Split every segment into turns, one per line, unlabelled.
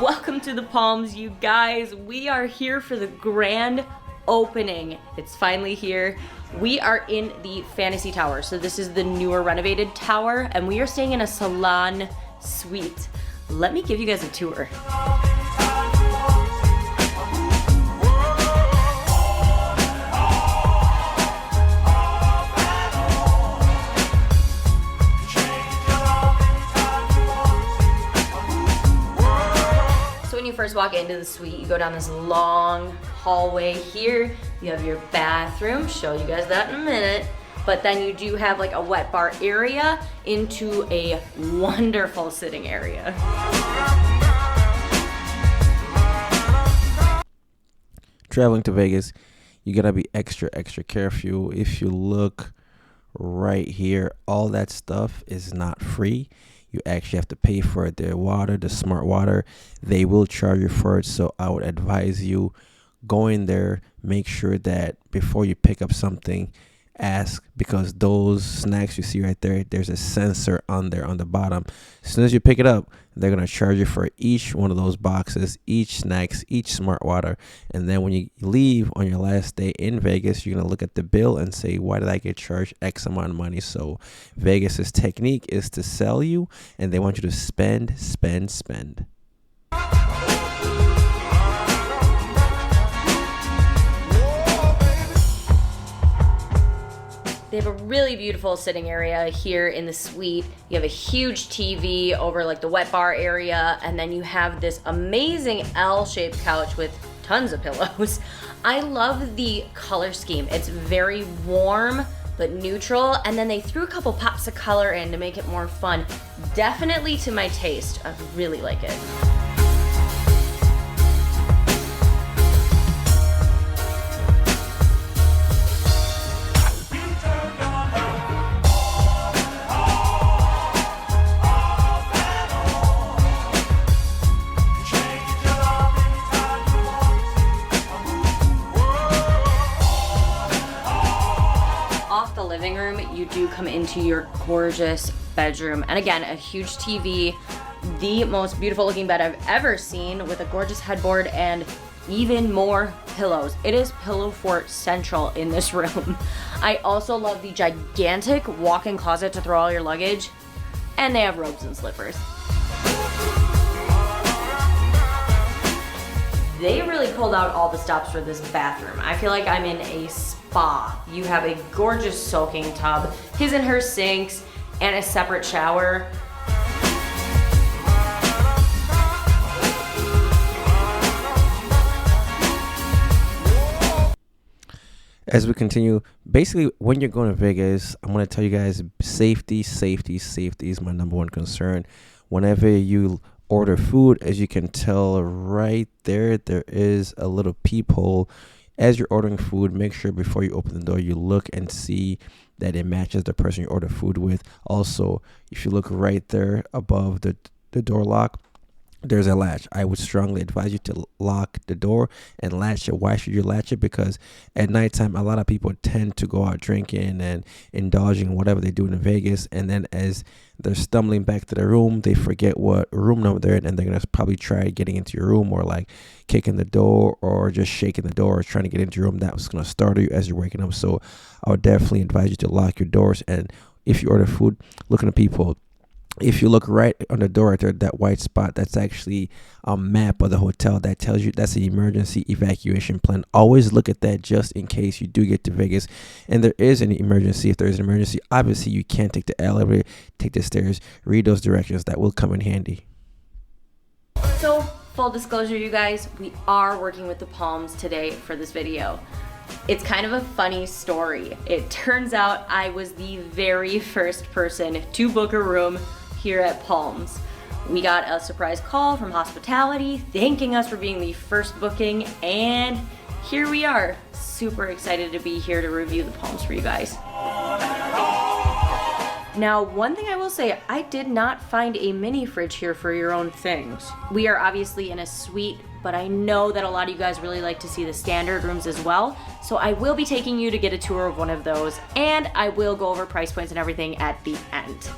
Welcome to the Palms, you guys. We are here for the grand opening. It's finally here. We are in the Fantasy Tower. So this is the newer renovated tower, and we are staying in a salon suite. Let me give you guys a tour. When you first walk into the suite, you go down this long hallway here. You have your bathroom, show you guys that in a minute. But then you do have like a wet bar area into a wonderful sitting area.
Traveling to Vegas, you gotta be extra careful. If you look right here, all that stuff is not free. You actually have to pay for it. The water, the smart water, they will charge you for it. So I would advise you go in there, make sure that before you pick up something, ask, because those snacks you see right there, there's a sensor on there on the bottom. As soon as you pick it up, they're going to charge you for each one of those boxes, each snacks, each smart water. And then when you leave on your last day in Vegas, you're going to look at the bill and say, why did I get charged X amount of money? So Vegas's technique is to sell you, and they want you to spend.
They have a really beautiful sitting area here in the suite. You have a huge TV over like the wet bar area, and then you have this amazing L-shaped couch with tons of pillows. I love the color scheme. It's very warm but neutral, and then they threw a couple pops of color in to make it more fun. Definitely to my taste. I really like it. The living room, you do come into your gorgeous bedroom, and again, a huge TV, the most beautiful looking bed I've ever seen, with a gorgeous headboard and even more pillows. It is pillow fort central in this room. I also love the gigantic walk-in closet to throw all your luggage, and they have robes and slippers. They really pulled out all the stops for this bathroom. I feel like I'm in a spa. You have a gorgeous soaking tub, his and her sinks, and a separate shower.
As we continue, basically when you're going to Vegas, I'm going to tell you guys, safety is my number one concern. Whenever you order food, as you can tell right there is a little peephole. As you're ordering food, make sure before you open the door, you look and see that it matches the person you order food with. Also, if you look right there above the door lock, there's a latch. I would strongly advise you to lock the door and latch it. Why should you latch it? Because at nighttime, a lot of people tend to go out drinking and indulging in whatever they do in Vegas. And then as they're stumbling back to their room, they forget what room number they're in, and they're going to probably try getting into your room, or like kicking the door or just shaking the door or trying to get into your room. That was going to startle you as you're waking up. So I would definitely advise you to lock your doors. And if you order food, looking at people. If you look right on the door right there, that white spot, that's actually a map of the hotel that tells you that's an emergency evacuation plan. Always look at that just in case you do get to Vegas and there is an emergency. If there's an emergency, obviously you can't take the elevator, take the stairs, read those directions. That will come in handy.
So, full disclosure, you guys, we are working with the Palms today for this video. It's kind of a funny story. It turns out I was the very first person to book a room here at Palms. We got a surprise call from hospitality thanking us for being the first booking, and here we are. Super excited to be here to review the Palms for you guys. Now, one thing I will say, I did not find a mini fridge here for your own things. We are obviously in a suite, but I know that a lot of you guys really like to see the standard rooms as well. So I will be taking you to get a tour of one of those, and I will go over price points and everything at the end.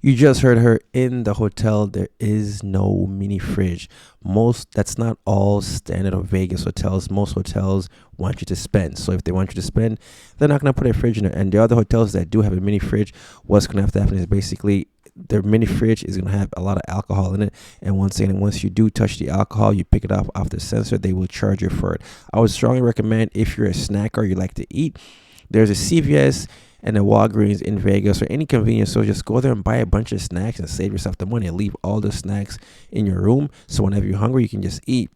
You just heard her. In the hotel, there is no mini fridge. That's not all standard of Vegas hotels. Most hotels want you to spend. So if they want you to spend, they're not going to put a fridge in there. And the other hotels that do have a mini fridge, what's going to have to happen is basically their mini fridge is going to have a lot of alcohol in it. And once you do touch the alcohol, you pick it up off the sensor, they will charge you for it. I would strongly recommend, if you're a snacker, you like to eat, there's a CVS and a Walgreens in Vegas or any convenience store. Just go there and buy a bunch of snacks and save yourself the money and leave all the snacks in your room. So whenever you're hungry, you can just eat.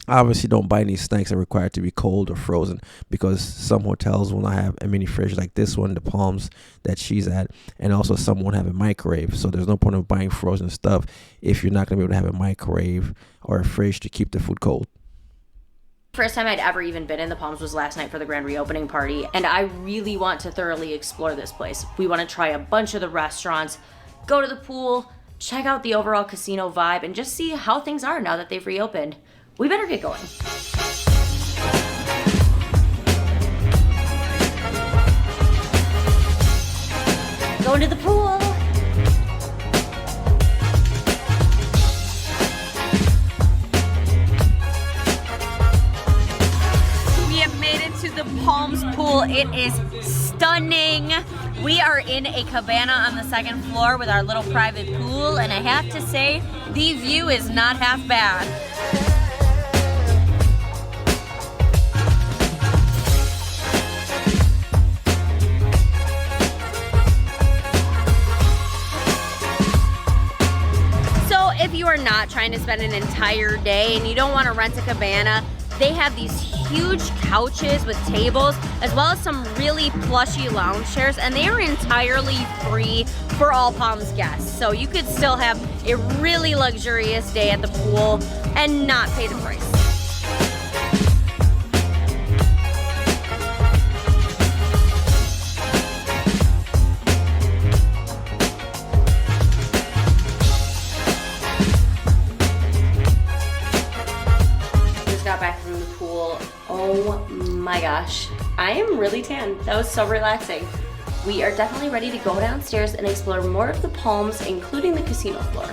Obviously, don't buy any snacks that are required to be cold or frozen, because some hotels will not have a mini fridge like this one, the Palms that she's at, and also some won't have a microwave. So there's no point of buying frozen stuff if you're not going to be able to have a microwave or a fridge to keep the food cold.
First time I'd ever even been in the Palms was last night for the grand reopening party, and I really want to thoroughly explore this place. We want to try a bunch of the restaurants, go to the pool, check out the overall casino vibe, and just see how things are now that they've reopened. We better get going. Going to the pool. We have made it to the Palms pool. It is stunning. We are in a cabana on the second floor with our little private pool, and I have to say, the view is not half bad. If you are not trying to spend an entire day and you don't want to rent a cabana, they have these huge couches with tables, as well as some really plushy lounge chairs, and they are entirely free for all Palms guests. So you could still have a really luxurious day at the pool and not pay the price. Back from the pool. Oh my gosh, I am really tan. That was so relaxing. We are definitely ready to go downstairs and explore more of the Palms, including the casino floor.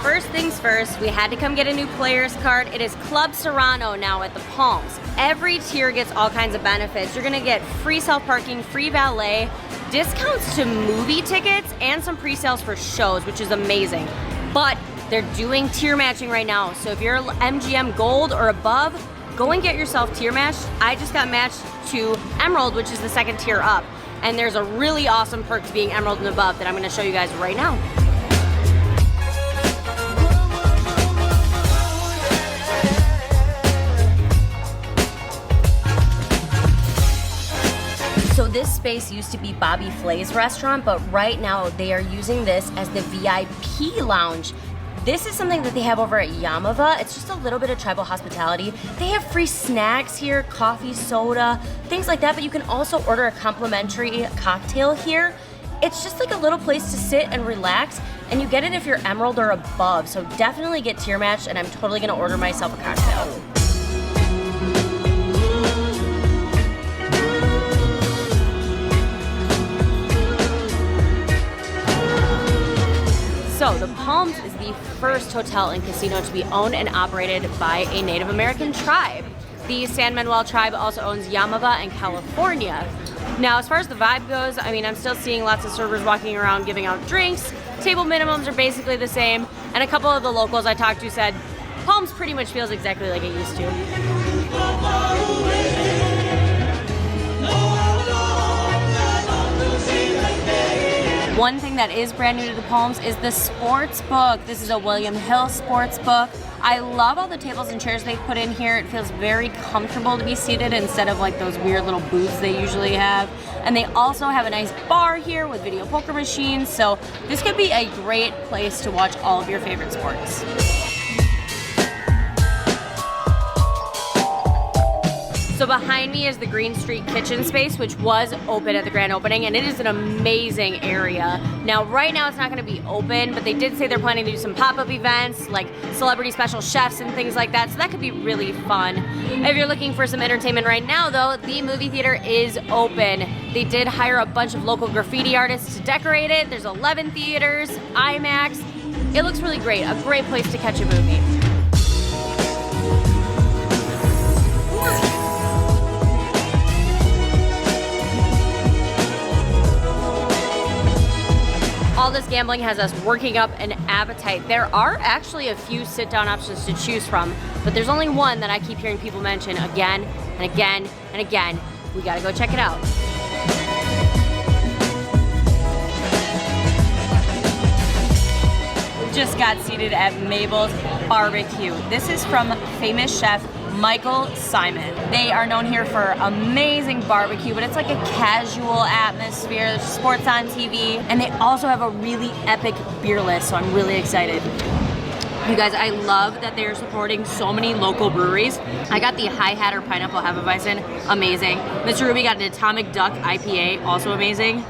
First things first, we had to come get a new player's card. It is Club Serrano now at the Palms. Every tier gets all kinds of benefits. You're gonna get free self-parking, free valet, discounts to movie tickets, and some pre-sales for shows, which is amazing. But they're doing tier matching right now. So if you're MGM Gold or above, go and get yourself tier matched. I just got matched to Emerald, which is the second tier up. And there's a really awesome perk to being Emerald and above that I'm gonna show you guys right now. So this space used to be Bobby Flay's restaurant, but right now they are using this as the VIP lounge. This is something that they have over at Yamava. It's just a little bit of tribal hospitality. They have free snacks here, coffee, soda, things like that, but you can also order a complimentary cocktail here. It's just like a little place to sit and relax, and you get it if you're Emerald or above, so definitely get tier matched, and I'm totally gonna order myself a cocktail. So the Palms is the first hotel and casino to be owned and operated by a Native American tribe. The San Manuel tribe also owns Yamava and California. Now, as far as the vibe goes, I mean, I'm still seeing lots of servers walking around giving out drinks. Table minimums are basically the same. And a couple of the locals I talked to said, Palms pretty much feels exactly like it used to. One thing that is brand new to the Palms is the sports book. This is a William Hill sports book. I love all the tables and chairs they put in here. It feels very comfortable to be seated instead of like those weird little booths they usually have. And they also have a nice bar here with video poker machines. So this could be a great place to watch all of your favorite sports. So behind me is the Green Street Kitchen space, which was open at the grand opening, and it is an amazing area. Now, right now it's not gonna be open, but they did say they're planning to do some pop-up events, like celebrity special chefs and things like that, so that could be really fun. If you're looking for some entertainment right now, though, the movie theater is open. They did hire a bunch of local graffiti artists to decorate it. There's 11 theaters, IMAX. It looks really great, a great place to catch a movie. All this gambling has us working up an appetite. There are actually a few sit-down options to choose from, but there's only one that I keep hearing people mention again and again and again. We gotta go check it out. Just got seated at Mabel's Barbecue. This is from famous chef Michael Simon. They are known here for amazing barbecue, but it's like a casual atmosphere. There's sports on TV, and they also have a really epic beer list, so I'm really excited. You guys, I love that they're supporting so many local breweries. I got the High Hatter Pineapple Hefeweizen, amazing. Mr. Ruby got an Atomic Duck IPA, also amazing.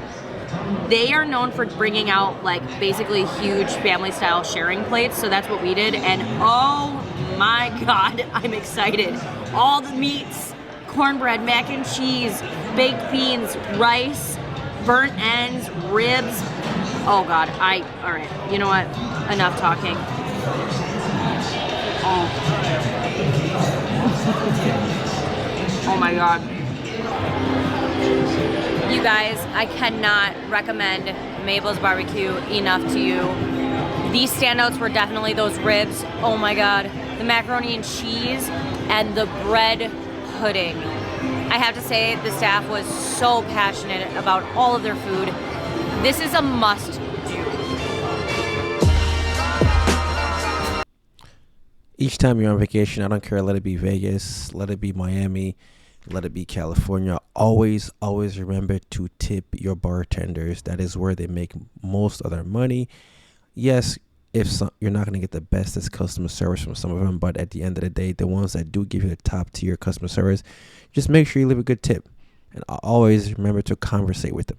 They are known for bringing out like basically huge family style sharing plates, so that's what we did, and oh my God, I'm excited. All the meats, cornbread, mac and cheese, baked beans, rice, burnt ends, ribs. Oh God, all right, you know what? Enough talking. Oh. Oh my God. You guys, I cannot recommend Mabel's Barbecue enough to you. These standouts were definitely those ribs. Oh my God. The macaroni and cheese and the bread pudding. I have to say, the staff was so passionate about all of their food. This is a must do.
Each time you're on vacation, I don't care, let it be Vegas, let it be Miami, let it be California, always remember to tip your bartenders. That is where they make most of their money. Yes, you're not going to get the bestest customer service from some of them, but at the end of the day, the ones that do give you the top tier customer service, just make sure you leave a good tip, and always remember to conversate with them.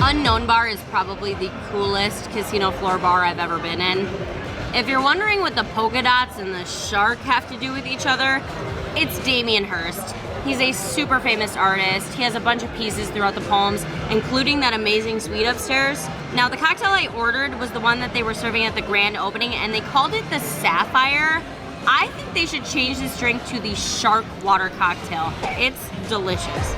Unknown Bar is probably the coolest casino floor bar I've ever been in. If you're wondering what the polka dots and the shark have to do with each other, it's Damien Hirst. He's a super famous artist. He has a bunch of pieces throughout the Palms, including that amazing suite upstairs. Now, the cocktail I ordered was the one that they were serving at the grand opening, and they called it the Sapphire. I think they should change this drink to the Shark Water Cocktail. It's delicious.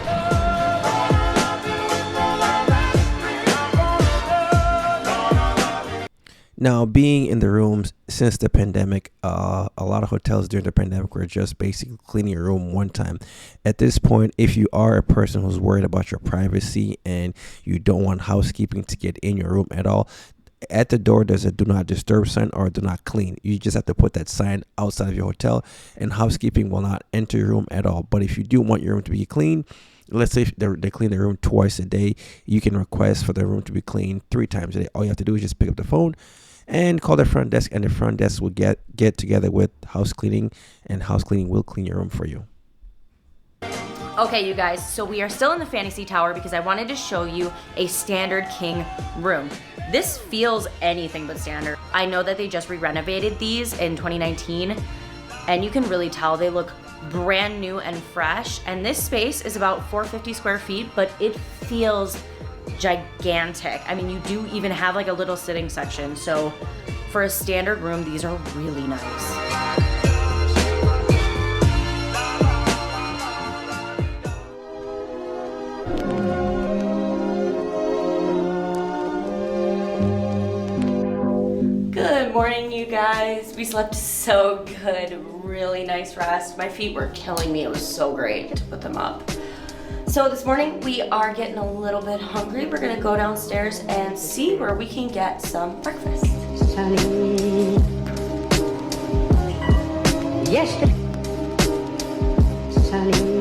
Now, being in the rooms since the pandemic, a lot of hotels during the pandemic were just basically cleaning your room one time. At this point, if you are a person who's worried about your privacy and you don't want housekeeping to get in your room at all, at the door there's a do not disturb sign or do not clean. You just have to put that sign outside of your hotel, and housekeeping will not enter your room at all. But if you do want your room to be clean, let's say they clean the room twice a day, you can request for the room to be cleaned 3 times a day. All you have to do is just pick up the phone and call the front desk, and the front desk will get together with house cleaning, and house cleaning will clean your room for you.
Okay, you guys, so we are still in the Fantasy Tower because I wanted to show you a standard king room. This feels anything but standard. I know that they just re-renovated these in 2019, and you can really tell they look brand new and fresh. And this space is about 450 square feet, but it feels gigantic. I mean, you do even have like a little sitting section. So for a standard room, these are really nice. Good morning, you guys. We slept so good, really nice rest. My feet were killing me. It was so great to put them up. So this morning we are getting a little bit hungry. We're gonna go downstairs and see where we can get some breakfast.
Sunny. Yesterday. Sunny.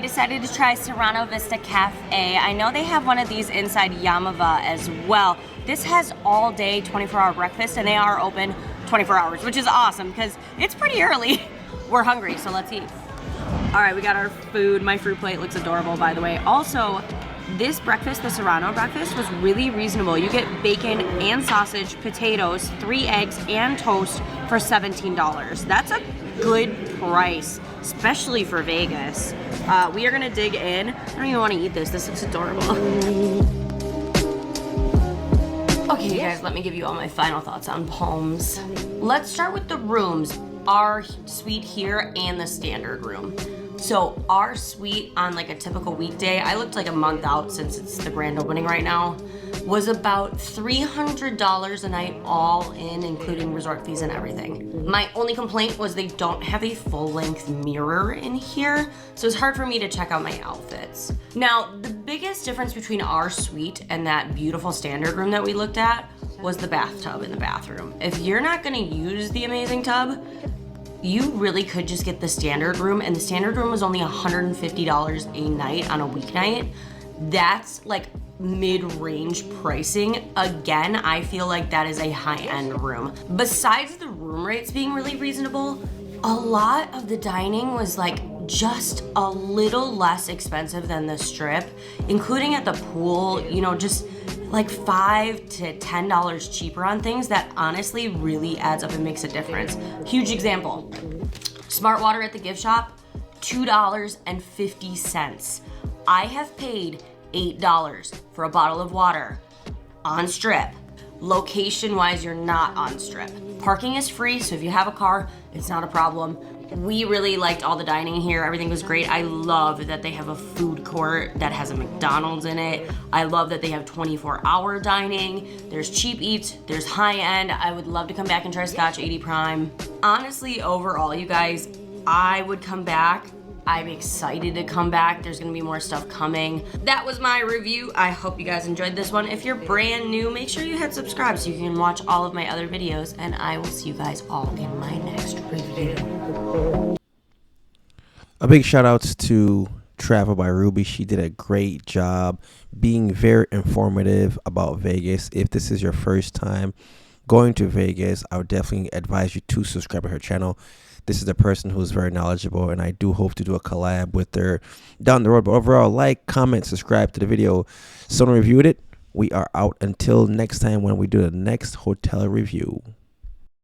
decided to try Serrano Vista Cafe. I know they have one of these inside Yamava as well. This has all day 24-hour breakfast, and they are open 24 hours, which is awesome because it's pretty early. We're hungry, so let's eat. All right, we got our food. My fruit plate looks adorable, by the way. Also, this breakfast, the Serrano breakfast, was really reasonable. You get bacon and sausage, potatoes, 3 eggs, and toast for $17. That's a good price, especially for Vegas. We are gonna dig in. I don't even wanna eat this. This looks adorable. Okay, you guys, let me give you all my final thoughts on Palms. Let's start with the rooms. Our suite here and the standard room. So our suite on like a typical weekday, I looked like a month out since it's the grand opening right now, was about $300 a night all in, including resort fees and everything. My only complaint was they don't have a full-length mirror in here, so it's hard for me to check out my outfits. Now, the biggest difference between our suite and that beautiful standard room that we looked at was the bathtub in the bathroom. If you're not gonna use the amazing tub, you really could just get the standard room, and the standard room was only $150 a night on a weeknight. That's like mid-range pricing. Again, I feel like that is a high-end room. Besides the room rates being really reasonable, a lot of the dining was like just a little less expensive than the Strip, including at the pool, you know, just like $5 to $10 cheaper on things that honestly really adds up and makes a difference. Huge example, Smart Water at the gift shop, $2.50. I have paid $8 for a bottle of water on Strip. Location-wise, you're not on Strip. Parking is free, so if you have a car, it's not a problem. We really liked all the dining here. Everything was great. I love that they have a food court that has a McDonald's in it. I love that they have 24-hour dining. There's cheap eats, there's high end. I would love to come back and try Scotch 80 Prime. Honestly, overall, you guys, I would come back. I'm excited to come back. There's gonna be more stuff coming. That was my review. I hope you guys enjoyed this one. If you're brand new, make sure you hit subscribe so you can watch all of my other videos, and I will see you guys all in my next review.
A big shout outs to Travel by Ruby. She did a great job being very informative about Vegas. If this is your first time going to Vegas, I would definitely advise you to subscribe to her channel. This is a person who's very knowledgeable, and I do hope to do a collab with her down the road. But overall, like, comment, subscribe to the video. Someone reviewed it. We are out until next time when we do the next hotel review.